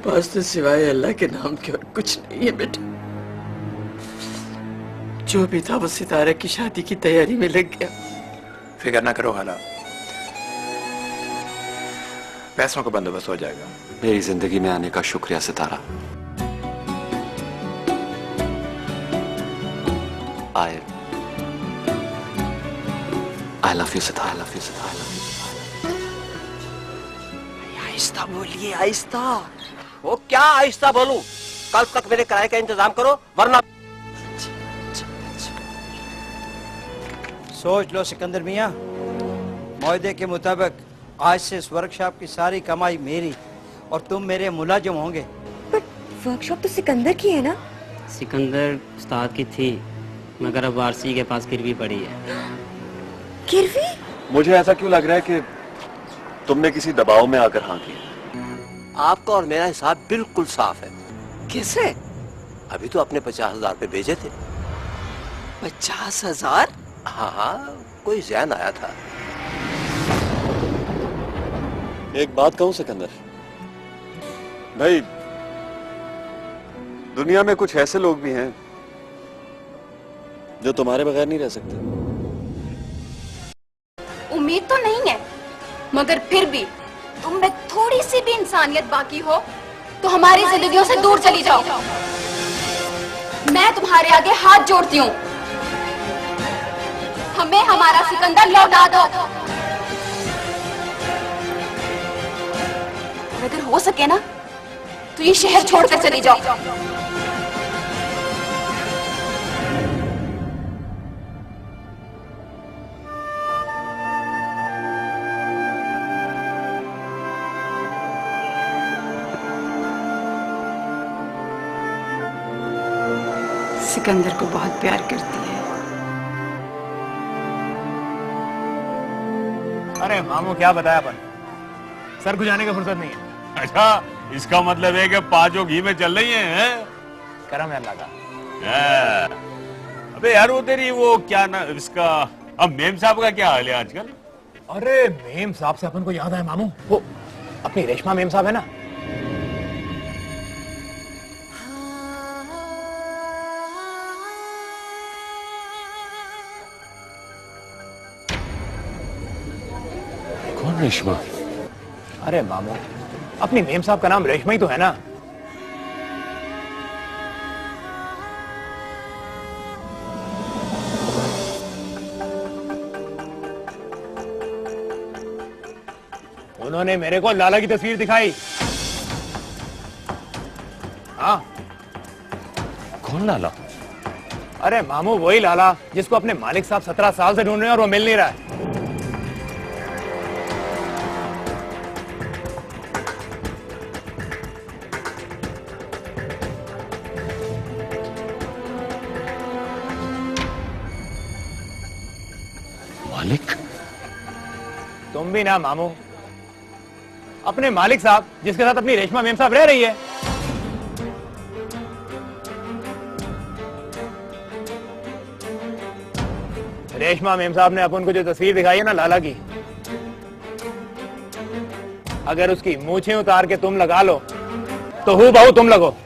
पास तो सिवाय अल्लाह के नाम के और कुछ नहीं है बेटा। जो भी था वो सितारा की शादी की तैयारी में लग गया। फिक्र ना करो हाला, पैसों का बंदोबस्त हो जाएगा। मेरी जिंदगी में आने का शुक्रिया सितारा। I love you Sitara. I love you सितारा। आहिस्ता बोलिए, आहिस्ता। वो क्या आहिस्ता बोलूं? कल तक मेरे किराए का इंतजाम करो वरना। सोच लो सिकंदर मियाँ, मुआहदे के मुताबिक आज से इस वर्कशॉप की सारी कमाई मेरी और तुम मेरे मुलाजिम होंगे। बट वर्कशॉप तो सिकंदर की है ना? सिकंदर उस्ताद की थी मगर अब वारसी के पास गिरवी पड़ी है। गिरवी? मुझे ऐसा क्यों लग रहा है कि तुमने किसी दबाव में आकर हाँ की? आपका और मेरा हिसाब बिल्कुल साफ है। कैसे? अभी तो अपने 50,000 पे भेजे थे। 50,000? हाँ हाँ, कोई ज़हन आया था। एक बात कहूं सिकंदर भाई, दुनिया में कुछ ऐसे लोग भी हैं जो तुम्हारे बगैर नहीं रह सकते। उम्मीद तो नहीं है, मगर फिर भी तुम में थोड़ी सी भी इंसानियत बाकी हो तो हमारी जिंदगियों से दूर चली जाओ। मैं तुम्हारे आगे हाथ जोड़ती हूँ, हमें हमारा सिकंदर लौटा दो। अगर हो सके ना तो ये शहर छोड़कर चली जाओ। सिकंदर को बहुत प्यार करती है। अरे मामू क्या बताया अपन, सर गुजारने की फुर्सत नहीं है। अच्छा, इसका मतलब है कि पांचों घी में चल रही हैं? करम है अल्लाह का। अबे यार वो तेरी वो क्या ना इसका, अब मेम साहब का क्या हाल है आजकल? अरे मेम साहब से अपन को याद आया मामू, वो अपनी रेशमा मेम साहब है ना, कौन रेशमा? अरे मामू अपनी मेम साहब का नाम रेशमा ही तो है ना। उन्होंने मेरे को लाला की तस्वीर दिखाई। हाँ। कौन लाला? अरे मामू वही लाला जिसको अपने मालिक साहब 17 साल से ढूंढ रहे हैं और वो मिल नहीं रहा है। मालिक? तुम भी ना मामू, अपने मालिक साहब जिसके साथ अपनी रेशमा मेम साहब रह रही है। रेशमा मेम साहब ने अपन को जो तस्वीर दिखाई है ना लाला की, अगर उसकी मूछें उतार के तुम लगा लो तो हूबहू तुम लगो।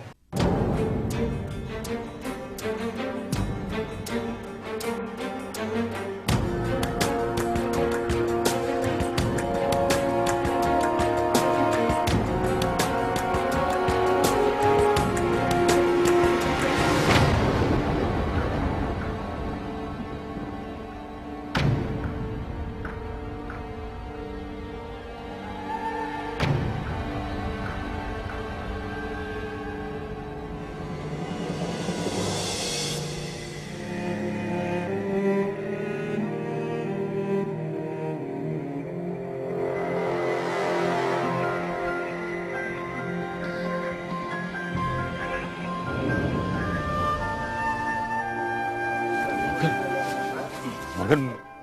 मगर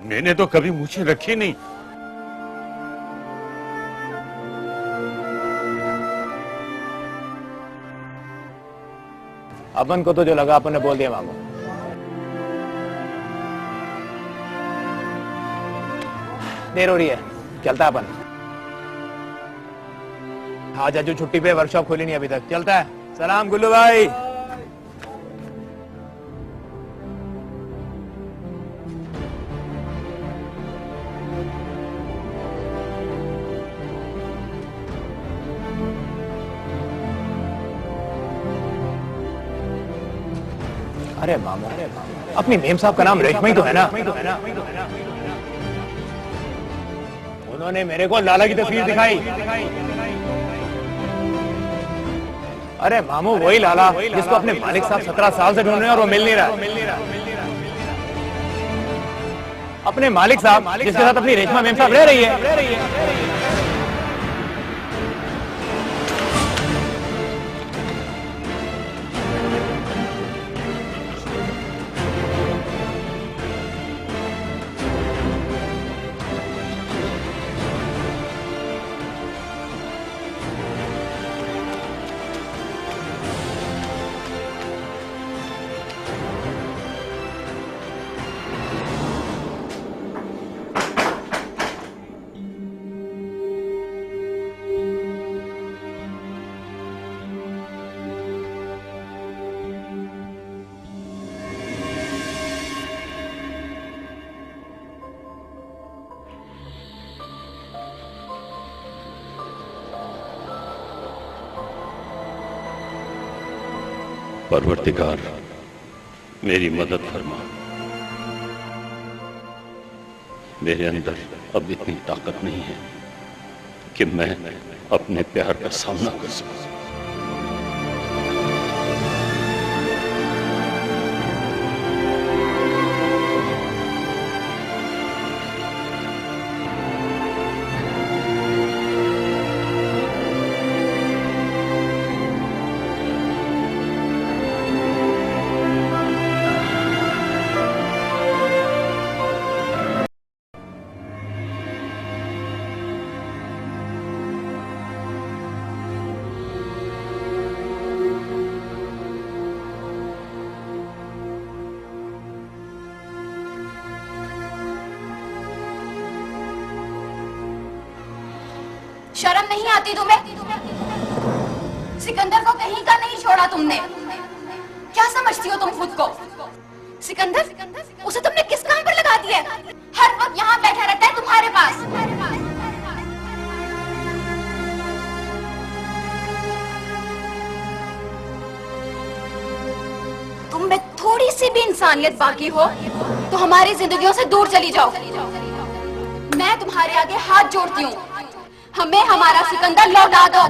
मैंने तो कभी मूछें रखी नहीं। अपन को तो जो लगा अपन ने बोल दिया मामू। देर हो रही है, चलता अपन। आज अजू छुट्टी पे, वर्कशॉप खोली नहीं अभी तक। चलता है। सलाम गुल्लू भाई। अरे मामू, अपनी मेम साहब का नाम रेशमा ही तो है ना? उन्होंने मेरे को लाला की तस्वीर दिखाई। अरे मामू, वही लाला जिसको अपने मालिक साहब 17 साल से ढूंढ रहे हैं और वो मिल नहीं रहा। अपने मालिक साहब जिसके साथ अपनी रेशमा मेम साहब रह रही है। परवरदिगार, मेरी मदद फरमा। मेरे अंदर अब इतनी ताकत नहीं है कि मैं अपने प्यार का सामना कर सकूं। शर्म नहीं आती तुम्हें? सिकंदर को कहीं का नहीं छोड़ा तुमने। क्या समझती हो तुम खुद को? सिकंदर, उसे तुमने किस काम पर लगा दिया? हर वक्त यहाँ बैठा रहता है तुम्हारे पास। तुम में थोड़ी सी भी इंसानियत बाकी हो तो हमारी जिंदगियों से दूर चली जाओ। मैं तुम्हारे आगे हाथ जोड़ती हूँ, हमें हमारा सिकंदर लौटा दो।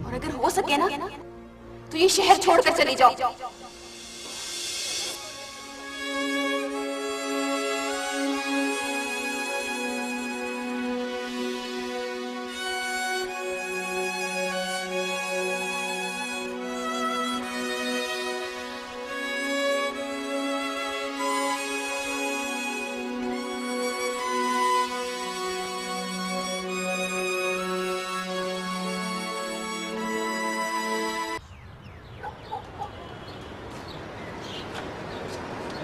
और अगर हो सके ना तो ये शहर छोड़कर चली जाओ।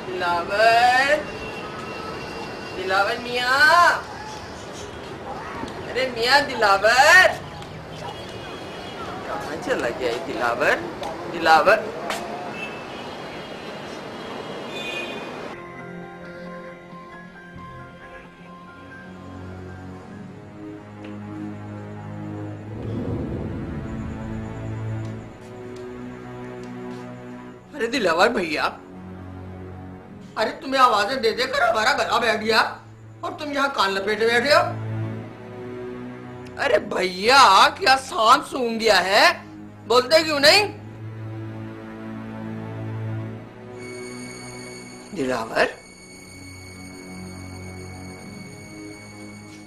दिलावर, दिलावर मियाँ, अरे मियाँ दिलावर, कहाँ चला गया ये दिलावर? दिलावर, अरे दिलावर भैया, अरे तुम्हें आवाजें दे देकर हमारा गला बैठ गया और तुम यहाँ कान लपेटे बैठे हो। अरे भैया, क्या सांप सूंघ गया है? बोलते क्यों नहीं? दिलावर,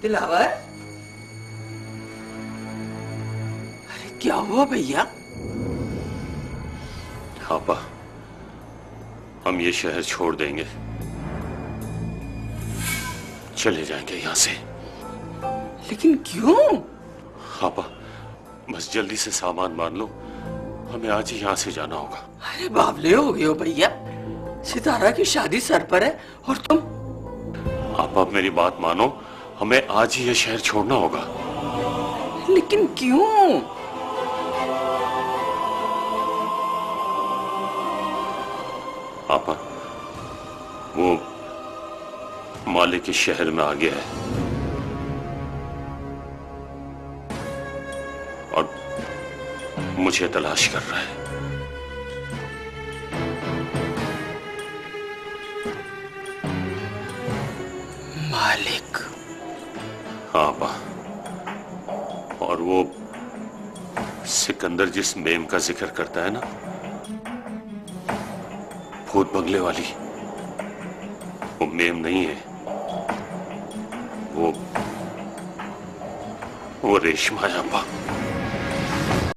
दिलावर, अरे क्या हुआ भैया? आपा, हम ये शहर छोड़ देंगे, चले जाएंगे यहाँ से। लेकिन क्यों? आपा, बस जल्दी से सामान मान लो, हमें आज ही यहाँ से जाना होगा। अरे बावले हो गए हो भैया, सितारा की शादी सर पर है और तुम? आपा मेरी बात मानो, हमें आज ही ये शहर छोड़ना होगा। लेकिन क्यों? आपा, वो मालिक के शहर में आ गया है और मुझे तलाश कर रहा है। मालिक? हाँ आपा, और वो सिकंदर जिस मेम का जिक्र करता है ना, भूत बंगले वाली, वो मेम नहीं है, वो रेशमा है आपा।